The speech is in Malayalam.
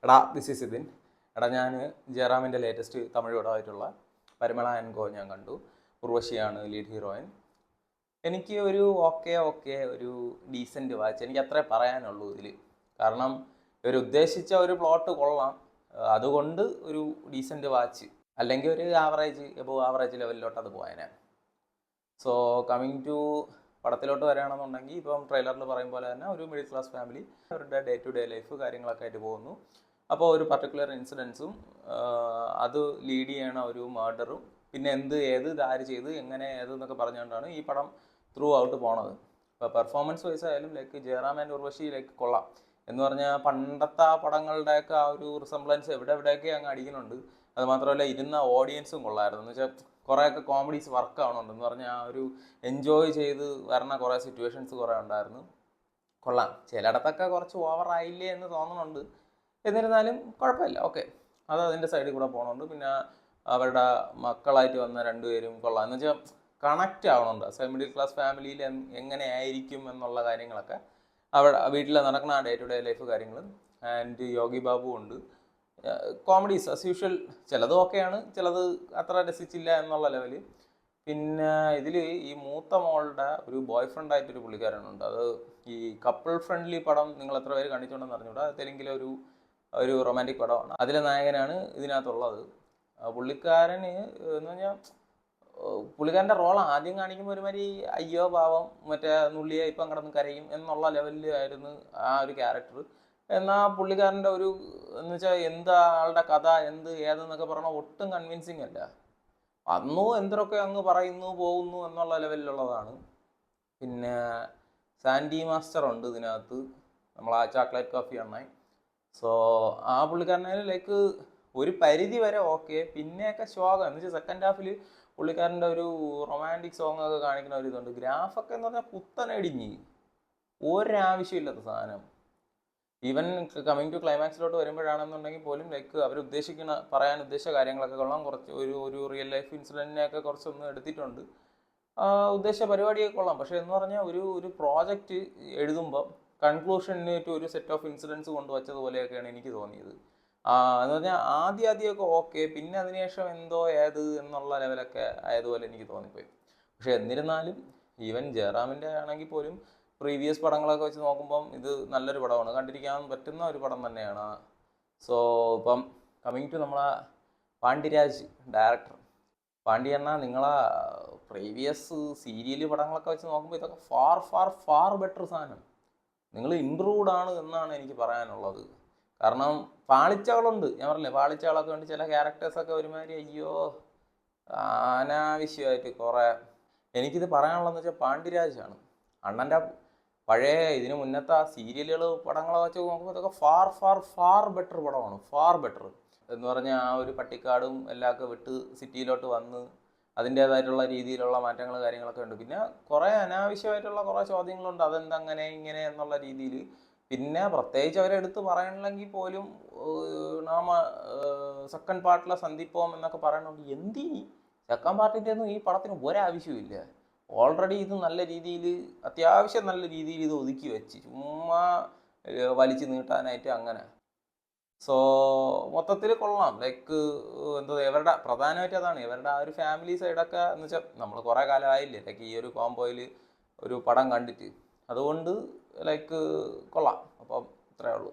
എടാ ദിസ് ഈസ് ഇതിൻ. എടാ ഞാൻ ജയറാമിൻ്റെ ലേറ്റസ്റ്റ് തമിഴ് പടമായിട്ടുള്ള പരിമള ആൻഡ് ഗോ ഞാൻ കണ്ടു. ഉർവശിയാണ് ലീഡ് ഹീറോയിൻ. എനിക്ക് ഒരു ഒരു ഡീസൻറ്റ് വാച്ച്, എനിക്ക് അത്രേ പറയാനുള്ളൂ ഇതിൽ. കാരണം ഇവർ ഉദ്ദേശിച്ച ഒരു പ്ലോട്ട് കൊള്ളാം, അതുകൊണ്ട് ഒരു ഡീസൻറ്റ് വാച്ച്, അല്ലെങ്കിൽ ഒരു എബോവ് ആവറേജ് ലെവലിലോട്ട് അത് പോയേനെ. സോ കമ്മിങ് ടു പടത്തിലോട്ട് വരികയാണെന്നുണ്ടെങ്കിൽ ഇപ്പം ട്രെയിലറിൽ പറയും പോലെ തന്നെ ഒരു മിഡിൽ ക്ലാസ് ഫാമിലി അവരുടെ ഡേ ടു ഡേ ലൈഫ് കാര്യങ്ങളൊക്കെ ആയിട്ട് പോകുന്നു. അപ്പോൾ ഒരു പർട്ടിക്കുലർ ഇൻസിഡൻസും അത് ലീഡ് ചെയ്യണ ഒരു മർഡറും പിന്നെ ആര് ചെയ്ത് എങ്ങനെ എന്നൊക്കെ പറഞ്ഞുകൊണ്ടാണ് ഈ പടം ത്രൂ ഔട്ട് പോണത്. ഇപ്പോൾ പെർഫോമൻസ് വൈസ് ആയാലും like Jayaram and Urvashi like കൊള്ളാം എന്ന് പറഞ്ഞാൽ പണ്ടത്തെ ആ പടങ്ങളുടെയൊക്കെ ആ ഒരു റിസംബ്ലൻസ് എവിടെയൊക്കെ അങ്ങ് അടിക്കുന്നുണ്ട്. അത് മാത്രമല്ല ഇരുന്ന ഓഡിയൻസും കൊള്ളായിരുന്നു. എന്ന് വെച്ചാൽ കുറേയൊക്കെ കോമഡീസ് വർക്ക് ആവണുണ്ട്. എന്ന് പറഞ്ഞാൽ ആ ഒരു എൻജോയ് ചെയ്ത് വരണ കുറേ സിറ്റുവേഷൻസ് കുറേ ഉണ്ടായിരുന്നു. കൊള്ളാം. ചിലയിടത്തൊക്കെ കുറച്ച് ഓവറായില്ലേ എന്ന് തോന്നുന്നുണ്ട്. എന്നിരുന്നാലും കുഴപ്പമില്ല, ഓക്കെ, അത് അതിൻ്റെ സൈഡിൽ കൂടെ പോകണുണ്ട്. പിന്നെ അവരുടെ മക്കളായിട്ട് വന്ന രണ്ടുപേരും കൊള്ളാം. എന്ന് വെച്ചാൽ കണക്റ്റ് ആവണുണ്ട്. മിഡിൽ ക്ലാസ് ഫാമിലിയിൽ എങ്ങനെയായിരിക്കും എന്നുള്ള കാര്യങ്ങളൊക്കെ അവിടെ വീട്ടിൽ നടക്കുന്ന ഡേ ടു ഡേ ലൈഫ് കാര്യങ്ങൾ. ആൻഡ് യോഗി ബാബു ഉണ്ട്. കോമഡീസ് ആസ് യൂഷ്വൽ, ചിലത് ഓക്കെയാണ്, ചിലത് അത്ര രസിച്ചില്ല എന്നുള്ള ലെവല്. പിന്നെ ഇതിൽ ഈ മൂത്ത മോളുടെ ഒരു ബോയ് ഫ്രണ്ടായിട്ടൊരു പുള്ളിക്കാരനുണ്ട്. അത് ഈ കപ്പിൾ ഫ്രണ്ട്ലി പടം നിങ്ങൾ എത്ര പേര് കണ്ടിട്ടുണ്ടെന്ന് അറിഞ്ഞൂടാ. തെലുങ്കിലെ ഒരു റൊമാൻറ്റിക് പടമാണ്. അതിലെ നായകനാണ് ഇതിനകത്തുള്ളത്. പുള്ളിക്കാരന് എന്ന് പറഞ്ഞാൽ പുള്ളിക്കാരൻ്റെ റോൾ ആദ്യം കാണിക്കുമ്പോൾ ഒരുമാതിരി അയ്യോ പാവം മറ്റേ നുള്ളിയെ ഇപ്പം കിടന്ന് കരയും എന്നുള്ള ലെവലിലായിരുന്നു ആ ഒരു ക്യാരക്ടർ. എന്നാൽ പുള്ളിക്കാരൻ്റെ എന്ന് വെച്ചാൽ ആളുടെ കഥ ഏതെന്നൊക്കെ പറഞ്ഞാൽ ഒട്ടും കൺവിൻസിങ് അല്ല. അന്നും എന്തൊക്കെ അങ്ങ് പറയുന്നു പോകുന്നു എന്നുള്ള ലെവലിലുള്ളതാണ്. പിന്നെ സാൻഡി മാസ്റ്റർ ഉണ്ട് ഇതിനകത്ത്, നമ്മൾ ആ ചോക്ലേറ്റ് കോഫി എണ്ണായി. സോ ആ പുള്ളിക്കാരനായാലും ലൈക്ക് ഒരു പരിധി വരെ ഓക്കെ. പിന്നെയൊക്കെ ശോകം എന്ന് വെച്ചാൽ സെക്കൻഡ് ഹാഫിൽ പുള്ളിക്കാരൻ്റെ ഒരു റൊമാൻറ്റിക് സോങ് ഒക്കെ കാണിക്കുന്ന ഒരു ഇതുണ്ട്. ഗ്രാഫൊക്കെ എന്ന് പറഞ്ഞാൽ കുത്തനടിഞ്ഞ് ഒരാവശ്യമില്ലാത്ത സാധനം. ഈവൻ കമ്മിങ് ടു ക്ലൈമാക്സിലോട്ട് വരുമ്പോഴാണെന്നുണ്ടെങ്കിൽ പോലും ലൈക്ക് അവർ പറയാൻ ഉദ്ദേശിച്ച കാര്യങ്ങളൊക്കെ കൊള്ളാം. കുറച്ച് ഒരു റിയൽ ലൈഫ് ഇൻസിഡൻറ്റിനെയൊക്കെ കുറച്ചൊന്ന് എടുത്തിട്ടുണ്ട്. ഉദ്ദേശിച്ച പരിപാടിയൊക്കെ കൊള്ളാം. പക്ഷേ എന്ന് പറഞ്ഞാൽ ഒരു പ്രോജക്റ്റ് എഴുതുമ്പോൾ കൺക്ലൂഷന് ഒരു സെറ്റ് ഓഫ് ഇൻസിഡൻസ് കൊണ്ടുവച്ചതുപോലെയൊക്കെയാണ് എനിക്ക് തോന്നിയത്. എന്ന് പറഞ്ഞാൽ ആദ്യമൊക്കെ ഓക്കെ, പിന്നെ അതിനുശേഷം എന്നുള്ള ലെവലൊക്കെ ആയതുപോലെ എനിക്ക് തോന്നിപ്പോയി. പക്ഷെ എന്നിരുന്നാലും ഈവൻ ജയറാമിൻ്റെ ആണെങ്കിൽ പോലും പ്രീവിയസ് പടങ്ങളൊക്കെ വെച്ച് നോക്കുമ്പം ഇത് നല്ലൊരു പടമാണ്, കണ്ടിരിക്കാൻ പറ്റുന്ന ഒരു പടം തന്നെയാണ്. സോ ഇപ്പം കമ്മിങ് ടു നമ്മളെ പാണ്ഡ്യരാജ് ഡയറക്ടർ പാണ്ഡ്യണ്ണ, നിങ്ങളെ പ്രീവിയസ് സീരിയൽ പടങ്ങളൊക്കെ വെച്ച് നോക്കുമ്പോൾ ഇതൊക്കെ ഫാർ ഫാർ ഫാർ ബെറ്റർ സാധനം. നിങ്ങൾ ഇമ്പ്രൂവ്ഡ് ആണ് എന്നാണ് എനിക്ക് പറയാനുള്ളത്. കാരണം പാളിച്ചകളുണ്ട്, ഞാൻ പറഞ്ഞില്ലേ, പാളിച്ചകളൊക്കെ ഉണ്ട്. ചില ക്യാരക്ടേഴ്സൊക്കെ ഒരുമാതിരി അയ്യോ അനാവശ്യമായിട്ട് കുറേ. എനിക്കിത് പറയാനുള്ളതെന്ന് വെച്ചാൽ പാണ്ഡ്യരാജാണ്. അണ്ണൻ്റെ പഴയ ഇതിന് മുന്നത്തെ ആ സീരിയലുകൾ പടങ്ങളൊക്കെ വെച്ച് നോക്കുമ്പോൾ ഇതൊക്കെ ഫാർ ഫാർ ഫാർ ബെറ്റർ പടമാണ്. ഫാർ ബെറ്റർ എന്ന് പറഞ്ഞാൽ ആ ഒരു പട്ടിക്കാടും എല്ലാമൊക്കെ വിട്ട് സിറ്റിയിലോട്ട് വന്ന് അതിൻ്റേതായിട്ടുള്ള രീതിയിലുള്ള മാറ്റങ്ങൾ കാര്യങ്ങളൊക്കെ ഉണ്ട്. പിന്നെ കുറേ അനാവശ്യമായിട്ടുള്ള കുറേ ചോദ്യങ്ങളുണ്ട്, അതെന്തങ്ങനെ ഇങ്ങനെ എന്നുള്ള രീതിയിൽ. പിന്നെ പ്രത്യേകിച്ച് അവരെടുത്ത് പറയണമെങ്കിൽ പോലും സെക്കൻഡ് പാർട്ടിലെ സന്ദീപോം എന്നൊക്കെ പറയുന്നുണ്ട്. എന്തിനി സെക്കൻഡ് പാർട്ടിൻ്റെ ഒന്നും ഈ പടത്തിന് ഒരാവശ്യമില്ല. ഓൾറെഡി ഇത് നല്ല രീതിയിൽ, അത്യാവശ്യം നല്ല രീതിയിൽ ഇത് ഒതുക്കി വെച്ച് ചുമ്മാ വലിച്ചു നീട്ടാനായിട്ട് അങ്ങനെ. സോ മൊത്തത്തിൽ കൊള്ളാം. ലൈക്ക് ഇവരുടെ പ്രധാനമായിട്ട് അതാണ്, ഇവരുടെ ആ ഒരു ഫാമിലി സൈഡൊക്കെ എന്ന് വെച്ചാൽ നമ്മൾ കുറേ കാലമായില്ലേ ലൈക്ക് ഈ ഒരു കോംബോയിൽ ഒരു പടം കണ്ടിട്ട്. അതുകൊണ്ട് ലൈക്ക് കൊള്ളാം. അപ്പം ഇത്രയേ ഉള്ളൂ.